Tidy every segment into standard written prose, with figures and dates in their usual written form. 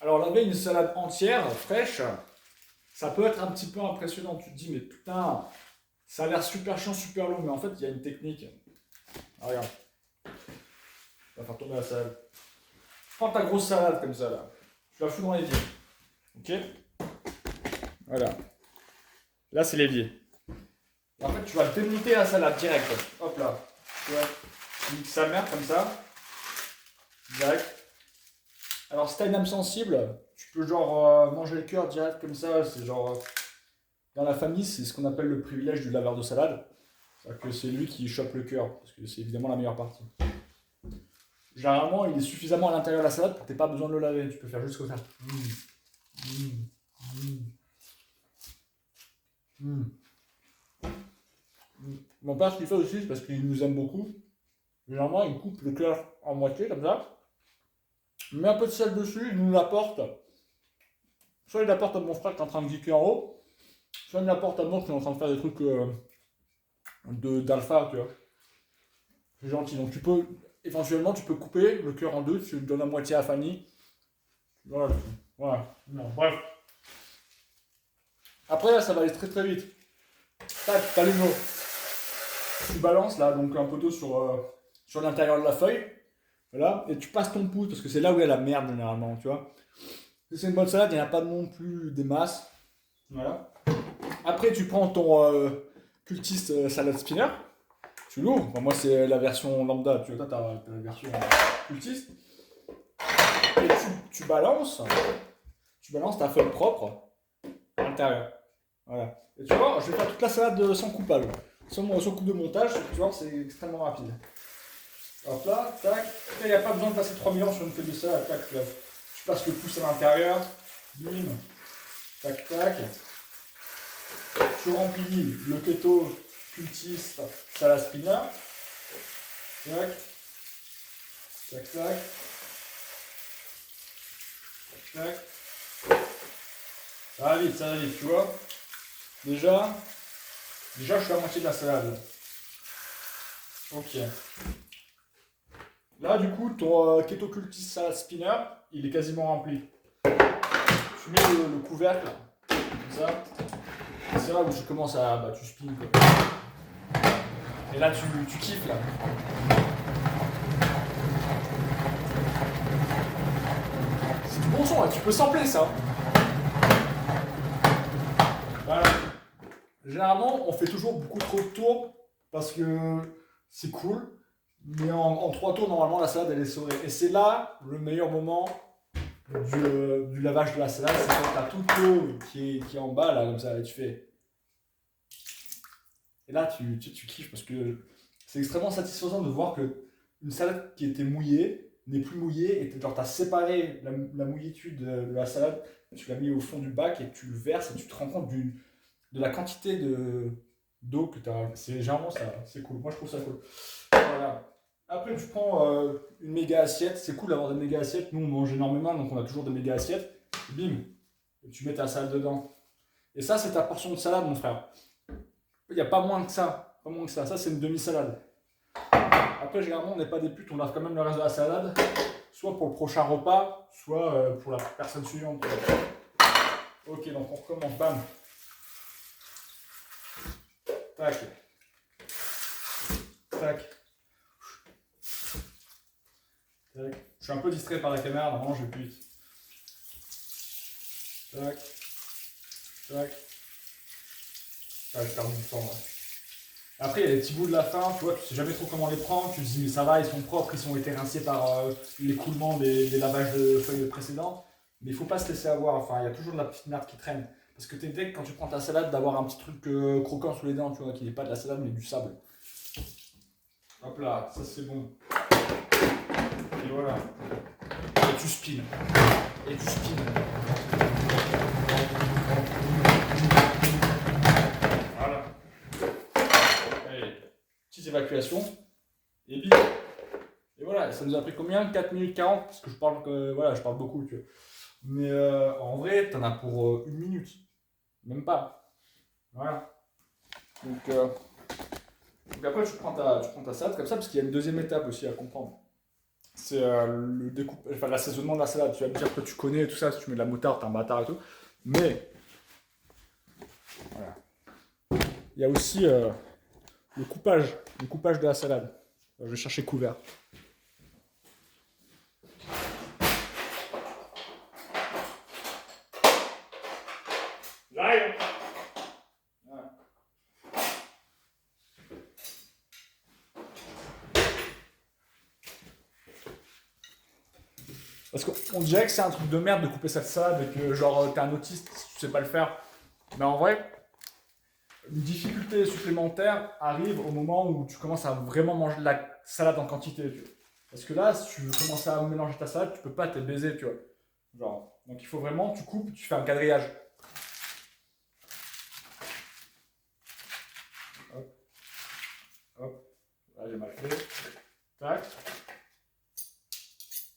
Alors laver une salade entière, fraîche, ça peut être un petit peu impressionnant. Tu te dis, mais putain, ça a l'air super chiant, super long. Mais en fait, il y a une technique. Ah, regarde, on va faire tomber la salade. Prends ta grosse salade comme ça là. Tu la fous dans l'évier. Ok. Voilà. Là, c'est l'évier. En fait, tu vas démonter la salade direct. Hop là. Tu vois, tu mixes sa mère comme ça. Direct. Alors, si t'as une âme sensible, tu peux genre manger le cœur direct comme ça. C'est genre. Dans la famille, c'est ce qu'on appelle le privilège du laveur de salade. C'est-à-dire que c'est lui qui chope le cœur. Parce que c'est évidemment la meilleure partie. Généralement, il est suffisamment à l'intérieur de la salade pour que tu n'aies pas besoin de le laver. Tu peux faire juste comme ça. Mon père, ce qu'il fait aussi, c'est parce qu'il nous aime beaucoup. Généralement, il coupe le cœur en moitié, comme ça. Il met un peu de sel dessus, il nous l'apporte. Soit il l'apporte à mon frère qui est en train de geeker en haut, soit il l'apporte à moi qui est en train de faire des trucs d'alpha, tu vois. C'est gentil. Donc éventuellement, tu peux couper le cœur en deux, tu le donnes la moitié à Fanny. Voilà. Voilà. Non, bref. Après, là, ça va aller très très vite. Tac, t'allumes l'eau. Tu balances là, donc un poteau sur l'intérieur de la feuille. Voilà. Et tu passes ton pouce, parce que c'est là où il y a la merde généralement, tu vois. Si c'est une bonne salade, il n'y en a pas non plus des masses. Voilà. Après, tu prends ton cultiste salade spinner. Tu l'ouvres. Enfin, moi, c'est la version lambda. Tu vois, toi, t'as la version cultiste. Et tu balances. Tu balances ta feuille propre à l'intérieur. Voilà. Et tu vois, je vais faire toute la salade sans coupable. Sans coupe de montage, tu vois, c'est extrêmement rapide. Hop là, tac. Après, il n'y a pas besoin de passer 3 000 ans sur une feuille de salade. Tac, tu passes le pouce à l'intérieur. Bim. Tac, tac. Tu remplis le keto cultiste salade spinner. Tac. Tac, tac. Tac, tac. Ça va vite, tu vois. Déjà, je suis à moitié de la salade. Ok. Là, du coup, ton keto cultiste salade spinner, il est quasiment rempli. Tu mets le couvercle, comme ça. C'est là où tu commences à. Bah, tu spins, quoi. Et là, tu kiffes, là. C'est du bon son, là. Tu peux sampler ça. Voilà. Généralement, on fait toujours beaucoup trop de tours parce que c'est cool. Mais en 3 tours, normalement, la salade, elle est saurée. Et c'est là le meilleur moment du lavage de la salade. C'est quand tu as toute l'eau qui est en bas, là, comme ça, et tu fais. Et là, tu kiffes parce que c'est extrêmement satisfaisant de voir que une salade qui était mouillée n'est plus mouillée et genre, tu as séparé la mouillitude de la salade, tu l'as mis au fond du bac et tu le verses et tu te rends compte de la quantité d'eau que tu as. C'est généralement ça, c'est cool. Moi, je trouve ça cool. Voilà. Après, tu prends une méga assiette. C'est cool d'avoir des méga assiettes. Nous, on mange énormément, donc on a toujours des méga assiettes. Bim, et tu mets ta salade dedans. Et ça, c'est ta portion de salade, mon frère. Il n'y a pas moins que ça. Pas moins que ça. Ça, c'est une demi-salade. Après, généralement, on n'est pas des putes. On lave quand même le reste de la salade. Soit pour le prochain repas, soit pour la personne suivante. Ok, donc on recommence. Bam. Tac. Tac. Tac. Je suis un peu distrait par la caméra. Normalement, je vais plus vite. Tac. Tac. Je perds du temps. Là. Après, il y a les petits bouts de la fin, tu vois, tu sais jamais trop comment les prendre. Tu te dis, mais ça va, ils sont propres, ils ont été rincés par l'écoulement des lavages de feuilles précédentes. Mais il faut pas se laisser avoir. Enfin, il y a toujours de la petite merde qui traîne. Parce que t'es deg quand tu prends ta salade d'avoir un petit truc croquant sous les dents, tu vois, qui n'est pas de la salade mais du sable. Hop là, ça c'est bon. Et voilà. Et tu spins. Et tu spins. Voilà. Allez, petite évacuation. Et bim. Et voilà, ça nous a pris combien? 4 minutes 40 parce que je parle beaucoup, tu vois. Mais en vrai, t'en as pour 1 minute. Même pas. Voilà. Donc après, tu prends ta salade comme ça parce qu'il y a une deuxième étape aussi à comprendre. c'est l'assaisonnement de la salade. Tu vas me dire que tu connais tout ça, si tu mets de la moutarde, t'es un bâtard et tout. Mais, voilà. Il y a aussi le coupage de la salade. Je vais chercher couvert. J'arrive. Voilà. Parce qu'on dirait que c'est un truc de merde de couper cette salade et que genre t'es un autiste si tu sais pas le faire. Mais en vrai, une difficulté supplémentaire arrive au moment où tu commences à vraiment manger de la salade en quantité, tu vois. Parce que là, si tu veux commencer à mélanger ta salade, tu peux pas, t'es baisé, tu vois. Genre, donc il faut vraiment, tu coupes, tu fais un quadrillage. Hop, hop. Là, j'ai mal fait. Tac.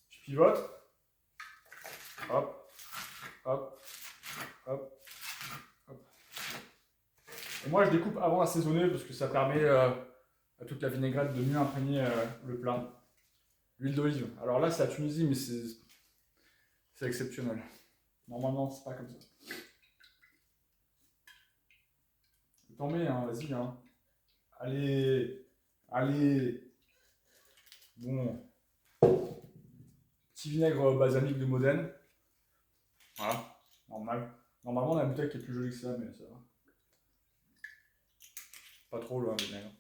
Tu pivotes. Hop, hop, hop, hop. Et moi, je découpe avant d'assaisonner parce que ça permet à toute la vinaigrette de mieux imprégner le plat. L'huile d'olive. Alors là, c'est la Tunisie, mais c'est exceptionnel. Normalement, c'est pas comme ça. T'en mets, hein, vas-y. Hein. Allez, allez. Bon. Petit vinaigre balsamique de Modène. Voilà, normal. Normalement, la bouteille qui est plus jolie que ça, mais ça va. Pas trop loin, le vinaigre.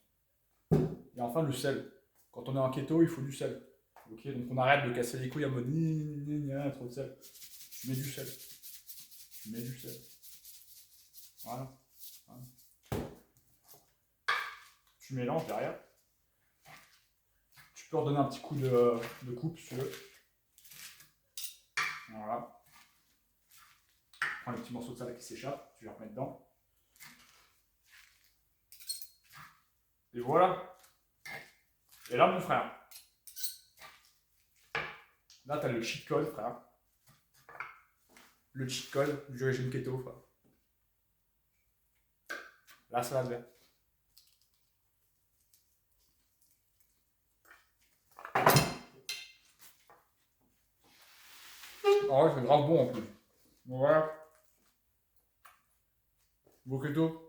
Et enfin, le sel. Quand on est en keto, il faut du sel. Ok, donc on arrête de casser les couilles en mode trop de sel. Tu mets du sel. Tu mets du sel. Voilà. Voilà. Tu mélanges derrière. Tu peux redonner un petit coup de coupe si tu veux. Voilà. Prends les petits morceaux de salade qui s'échappent, tu les remets dedans. Et voilà. Et là, mon frère. Là, t'as le cheat code, frère. Le cheat code du régime keto, frère. La salade verte. Ah ouais, c'est grave bon en plus. Voilà. Bon keto.